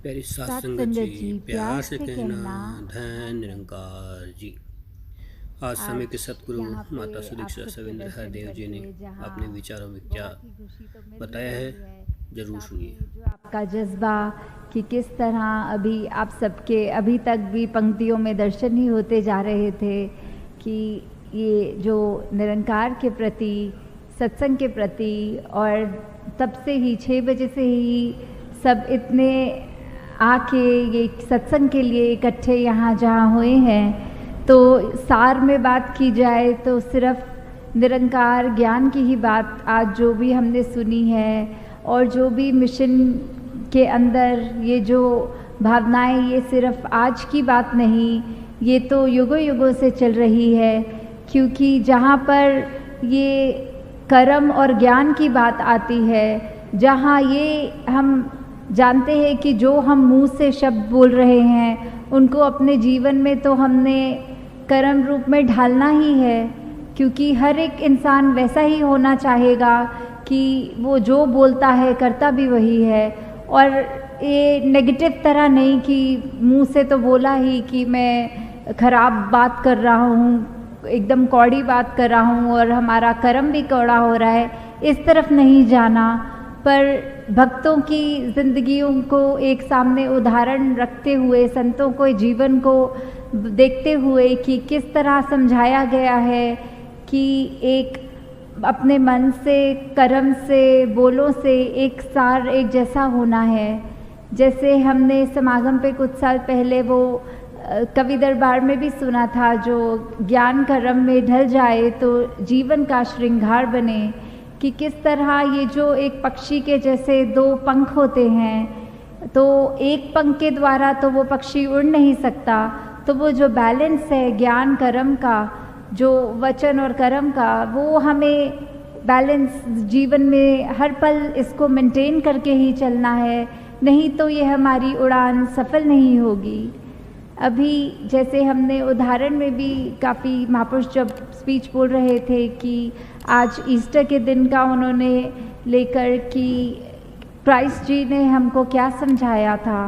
प्यारी सात सात संगत संगत जी, जी प्यार से कहना धन निरंकार जी। आज समय के आज सतगुरु यहाँ माता पे आप सुदीक्षा सबके सविंद्र दर्शन हरदेव जी ने करके अपने जहाँ विचारों में क्या बहुत ही खुशी तो मिल ही बताया है, रही है, जरूर साथ सुनिए। में जो आपका जज्बा कि किस तरह अभी आप सबके अभी तक भी पंक्तियों में दर्शन ही होते जा रहे थे कि ये जो निरंकार के प्रति, सत्संग के प्रति, और तब से ही 6 बजे से ही सब इतने आके ये सत्संग के लिए इकट्ठे यहाँ जहाँ हुए हैं, तो सार में बात की जाए तो सिर्फ निरंकार ज्ञान की ही बात आज जो भी हमने सुनी है, और जो भी मिशन के अंदर ये जो भावनाएं, ये सिर्फ आज की बात नहीं, ये तो युगों युगों से चल रही है। क्योंकि जहाँ पर ये कर्म और ज्ञान की बात आती है, जहाँ ये हम जानते हैं कि जो हम मुंह से शब्द बोल रहे हैं उनको अपने जीवन में तो हमने कर्म रूप में ढालना ही है। क्योंकि हर एक इंसान वैसा ही होना चाहेगा कि वो जो बोलता है करता भी वही है, और ये नेगेटिव तरह नहीं कि मुंह से तो बोला ही कि मैं खराब बात कर रहा हूँ, एकदम कौड़ी बात कर रहा हूँ और हमारा कर्म भी कौड़ा हो रहा है, इस तरफ नहीं जाना। पर भक्तों की जिंदगियों को एक सामने उदाहरण रखते हुए, संतों को जीवन को देखते हुए कि किस तरह समझाया गया है कि एक अपने मन से, कर्म से, बोलों से एक सार एक जैसा होना है। जैसे हमने समागम पे कुछ साल पहले वो कवि दरबार में भी सुना था, जो ज्ञान कर्म में ढल जाए तो जीवन का श्रृंगार बने, कि किस तरह ये जो एक पक्षी के जैसे 2 पंख होते हैं, तो एक पंख के द्वारा तो वो पक्षी उड़ नहीं सकता, तो वो जो बैलेंस है ज्ञान कर्म का, जो वचन और कर्म का, वो हमें बैलेंस जीवन में हर पल इसको मेंटेन करके ही चलना है, नहीं तो ये हमारी उड़ान सफल नहीं होगी। अभी जैसे हमने उदाहरण में भी काफ़ी महापुरुष जब स्पीच बोल रहे थे कि आज ईस्टर के दिन का उन्होंने लेकर कि क्राइस्ट जी ने हमको क्या समझाया था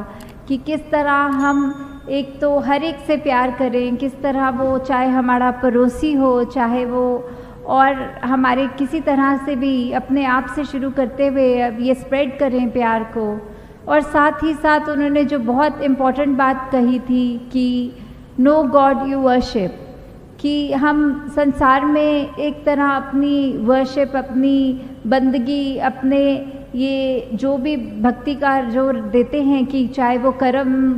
कि किस तरह हम एक तो हर एक से प्यार करें, किस तरह वो चाहे हमारा पड़ोसी हो, चाहे वो और हमारे किसी तरह से भी अपने आप से शुरू करते हुए अब ये स्प्रेड करें प्यार को। और साथ ही साथ उन्होंने जो बहुत इम्पॉर्टेंट बात कही थी कि नो गॉड यू वर्शिप, कि हम संसार में एक तरह अपनी वर्शिप, अपनी बंदगी, अपने ये जो भी भक्ति का जो देते हैं कि चाहे वो कर्म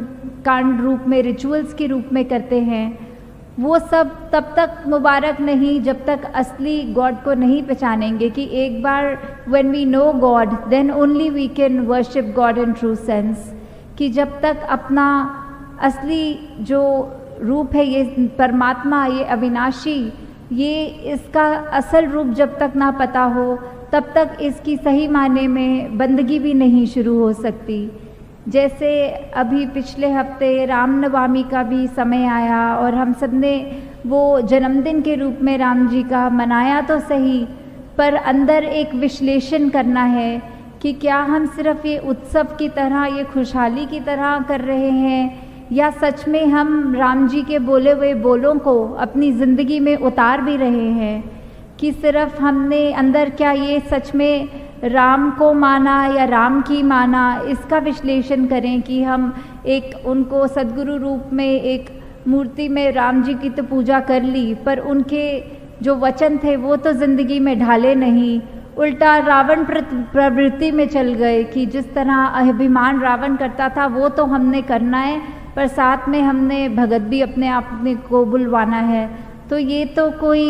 कांड रूप में, रिचुअल्स के रूप में करते हैं, वो सब तब तक मुबारक नहीं जब तक असली गॉड को नहीं पहचानेंगे। कि एक बार when we know God then only we can worship God in true sense, कि जब तक अपना असली जो रूप है ये परमात्मा, ये अविनाशी, ये इसका असल रूप जब तक ना पता हो तब तक इसकी सही मायने में बंदगी भी नहीं शुरू हो सकती। जैसे अभी पिछले हफ्ते रामनवमी का भी समय आया और हम सब ने वो जन्मदिन के रूप में राम जी का मनाया तो सही, पर अंदर एक विश्लेषण करना है कि क्या हम सिर्फ ये उत्सव की तरह, ये खुशहाली की तरह कर रहे हैं, या सच में हम राम जी के बोले हुए बोलों को अपनी ज़िंदगी में उतार भी रहे हैं, कि सिर्फ हमने अंदर क्या ये सच में राम को माना या राम की माना, इसका विश्लेषण करें कि हम एक उनको सद्गुरु रूप में एक मूर्ति में राम जी की तो पूजा कर ली, पर उनके जो वचन थे वो तो ज़िंदगी में ढाले नहीं, उल्टा रावण प्रवृत्ति में चल गए कि जिस तरह अभिमान रावण करता था वो तो हमने करना है, पर साथ में हमने भगत भी अपने आप को बुलवाना है। तो ये तो कोई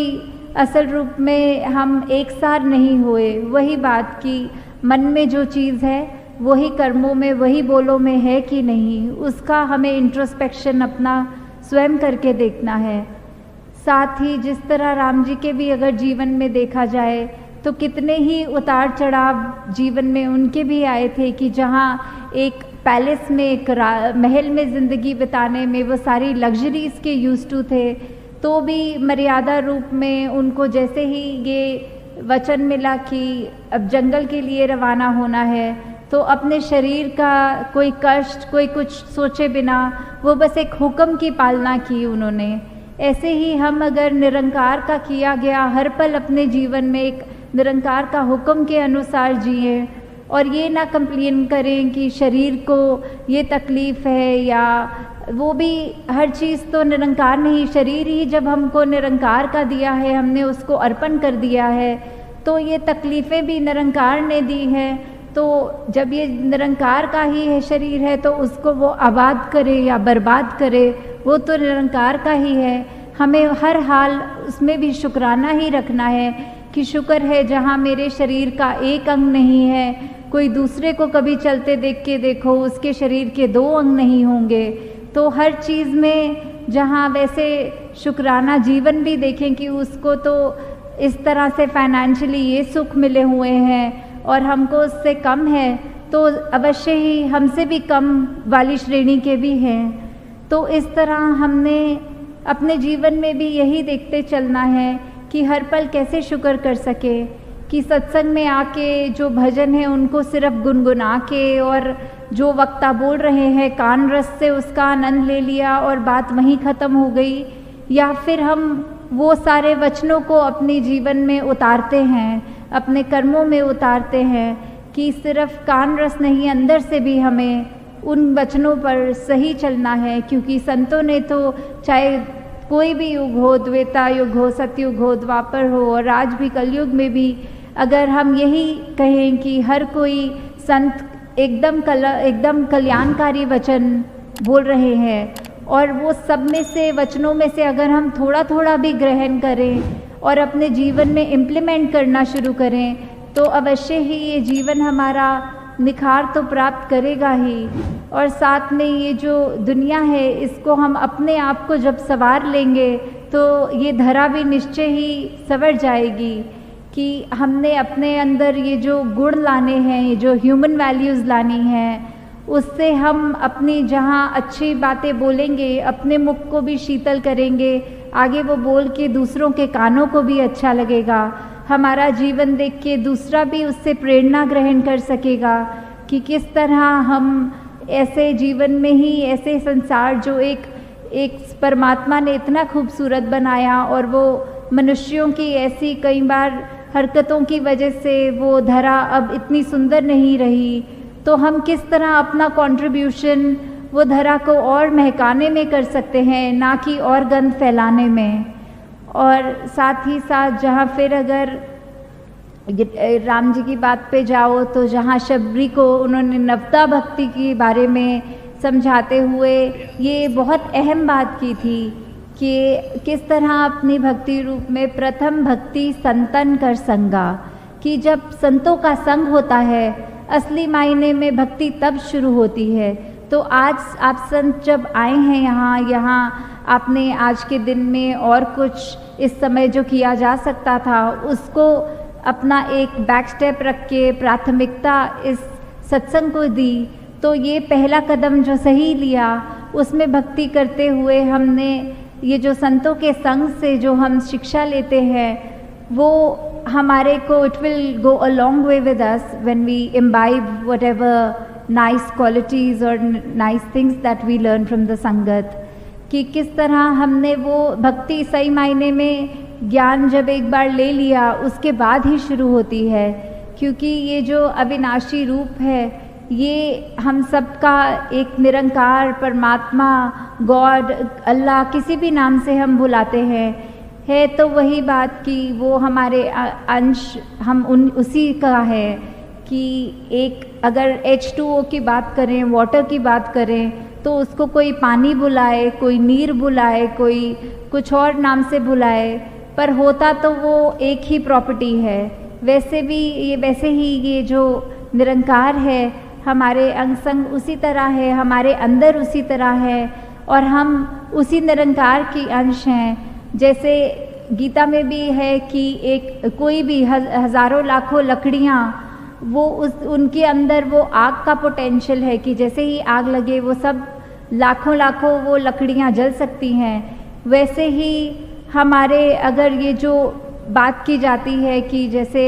असल रूप में हम एक सार नहीं हुए। वही बात कि मन में जो चीज़ है वही कर्मों में, वही बोलों में है कि नहीं, उसका हमें इंट्रोस्पेक्शन अपना स्वयं करके देखना है। साथ ही जिस तरह राम जी के भी अगर जीवन में देखा जाए तो कितने ही उतार चढ़ाव जीवन में उनके भी आए थे, कि जहाँ एक पैलेस में, एक महल में ज़िंदगी बिताने में वो सारी लग्जरीज़ के यूज़ टू थे, तो भी मर्यादा रूप में उनको जैसे ही ये वचन मिला कि अब जंगल के लिए रवाना होना है, तो अपने शरीर का कोई कष्ट, कोई कुछ सोचे बिना वो बस एक हुक्म की पालना की उन्होंने। ऐसे ही हम अगर निरंकार का किया गया हर पल अपने जीवन में एक निरंकार का हुक्म के अनुसार जिए और ये ना कंप्लेन करें कि शरीर को ये तकलीफ़ है, या वो भी हर चीज़ तो निरंकार नहीं, शरीर ही जब हमको निरंकार का दिया है, हमने उसको अर्पण कर दिया है, तो ये तकलीफ़ें भी निरंकार ने दी हैं। तो जब ये निरंकार का ही है शरीर है तो उसको वो आबाद करे या बर्बाद करे, वो तो निरंकार का ही है। हमें हर हाल उसमें भी शुक्राना ही रखना है कि शुक्र है जहाँ मेरे शरीर का एक अंग नहीं है, कोई दूसरे को कभी चलते देख के देखो उसके शरीर के 2 अंग नहीं होंगे। तो हर चीज़ में जहाँ वैसे शुक्राना जीवन भी देखें कि उसको तो इस तरह से फाइनेंशियली ये सुख मिले हुए हैं और हमको उससे कम है, तो अवश्य ही हमसे भी कम वाली श्रेणी के भी हैं। तो इस तरह हमने अपने जीवन में भी यही देखते चलना है कि हर पल कैसे शुक्र कर सके, कि सत्संग में आके जो भजन है उनको सिर्फ गुनगुना के और जो वक्ता बोल रहे हैं कान रस से उसका आनंद ले लिया और बात वहीं ख़त्म हो गई, या फिर हम वो सारे वचनों को अपने जीवन में उतारते हैं, अपने कर्मों में उतारते हैं, कि सिर्फ कान रस नहीं अंदर से भी हमें उन वचनों पर सही चलना है। क्योंकि संतों ने तो चाहे कोई भी युग हो, त्रेता युग हो, सतयुग हो, द्वापर हो और आज भी कलयुग में भी, अगर हम यही कहें कि हर कोई संत एकदम कल्याणकारी वचन बोल रहे हैं और वो सब में से वचनों में से अगर हम थोड़ा थोड़ा भी ग्रहण करें और अपने जीवन में इम्प्लीमेंट करना शुरू करें तो अवश्य ही ये जीवन हमारा निखार तो प्राप्त करेगा ही। और साथ में ये जो दुनिया है इसको हम अपने आप को जब संवार लेंगे तो ये धरा भी निश्चय ही संवर जाएगी, कि हमने अपने अंदर ये जो गुण लाने हैं, ये जो ह्यूमन वैल्यूज़ लानी हैं, उससे हम अपनी जहाँ अच्छी बातें बोलेंगे अपने मुख को भी शीतल करेंगे, आगे वो बोल के दूसरों के कानों को भी अच्छा लगेगा, हमारा जीवन देख के दूसरा भी उससे प्रेरणा ग्रहण कर सकेगा कि किस तरह हम ऐसे जीवन में ही ऐसे संसार जो एक परमात्मा ने इतना खूबसूरत बनाया और वो मनुष्यों की ऐसी कई बार हरकतों की वजह से वो धरा अब इतनी सुंदर नहीं रही, तो हम किस तरह अपना कंट्रीब्यूशन वो धरा को और महकाने में कर सकते हैं, ना कि और गंध फैलाने में। और साथ ही साथ जहाँ फिर अगर राम जी की बात पे जाओ तो जहाँ शबरी को उन्होंने नवता भक्ति के बारे में समझाते हुए ये बहुत अहम बात की थी कि किस तरह अपनी भक्ति रूप में प्रथम भक्ति संतन कर संगा, कि जब संतों का संग होता है असली मायने में भक्ति तब शुरू होती है। तो आज आप संत जब आए हैं यहाँ आपने आज के दिन में और कुछ इस समय जो किया जा सकता था उसको अपना एक बैक स्टेप रख के प्राथमिकता इस सत्संग को दी, तो ये पहला कदम जो सही लिया उसमें भक्ति करते हुए हमने ये जो संतों के संग से जो हम शिक्षा लेते हैं वो हमारे को it will go a long way with us when we imbibe whatever nice qualities और nice things that we learn from the संगत, कि किस तरह हमने वो भक्ति सही मायने में ज्ञान जब एक बार ले लिया उसके बाद ही शुरू होती है। क्योंकि ये जो अविनाशी रूप है ये हम सब का एक निरंकार परमात्मा गॉड अल्लाह किसी भी नाम से हम बुलाते हैं, है तो वही बात कि वो हमारे अंश हम उसी का है। कि एक अगर H2O की बात करें, वाटर की बात करें, तो उसको कोई पानी बुलाए, कोई नीर बुलाए, कोई कुछ और नाम से बुलाए, पर होता तो वो एक ही प्रॉपर्टी है। वैसे ही ये जो निरंकार है हमारे अंग संग उसी तरह है, हमारे अंदर उसी तरह है और हम उसी निरंकार की अंश हैं। जैसे गीता में भी है कि एक कोई भी हज़ारों लाखों लकड़ियाँ वो उनके अंदर वो आग का पोटेंशियल है कि जैसे ही आग लगे वो सब लाखों वो लकड़ियाँ जल सकती हैं। वैसे ही हमारे अगर ये जो बात की जाती है कि जैसे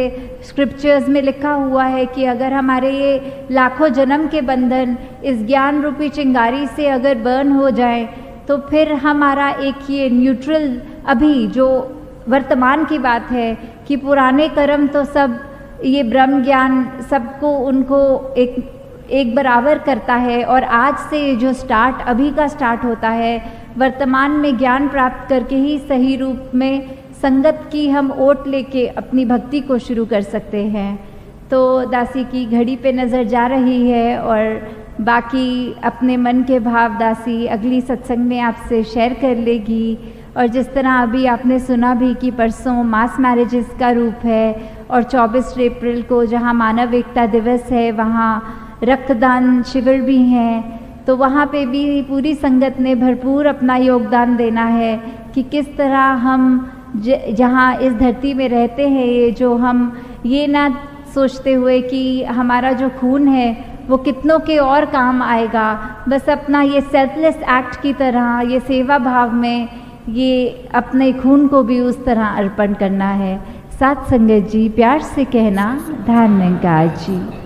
स्क्रिप्चर्स में लिखा हुआ है कि अगर हमारे ये लाखों जन्म के बंधन इस ज्ञान रूपी चिंगारी से अगर बर्न हो जाए तो फिर हमारा एक ये न्यूट्रल, अभी जो वर्तमान की बात है कि पुराने कर्म तो सब ये ब्रह्म ज्ञान सबको उनको एक बराबर करता है, और आज से जो स्टार्ट अभी का स्टार्ट होता है, वर्तमान में ज्ञान प्राप्त करके ही सही रूप में संगत की हम ओट लेके अपनी भक्ति को शुरू कर सकते हैं। तो दासी की घड़ी पे नज़र जा रही है और बाकी अपने मन के भाव दासी अगली सत्संग में आपसे शेयर कर लेगी। और जिस तरह अभी आपने सुना भी कि परसों मास मैरिजेस का रूप है और 24 अप्रैल को जहां मानव एकता दिवस है वहां रक्तदान शिविर भी हैं, तो वहाँ पे भी पूरी संगत ने भरपूर अपना योगदान देना है कि किस तरह हम जहाँ इस धरती में रहते हैं, ये जो हम ये ना सोचते हुए कि हमारा जो खून है वो कितनों के और काम आएगा, बस अपना ये सेल्फलेस एक्ट की तरह ये सेवा भाव में ये अपने खून को भी उस तरह अर्पण करना है। साथ संगत जी प्यार से कहना धन्यवाद जी।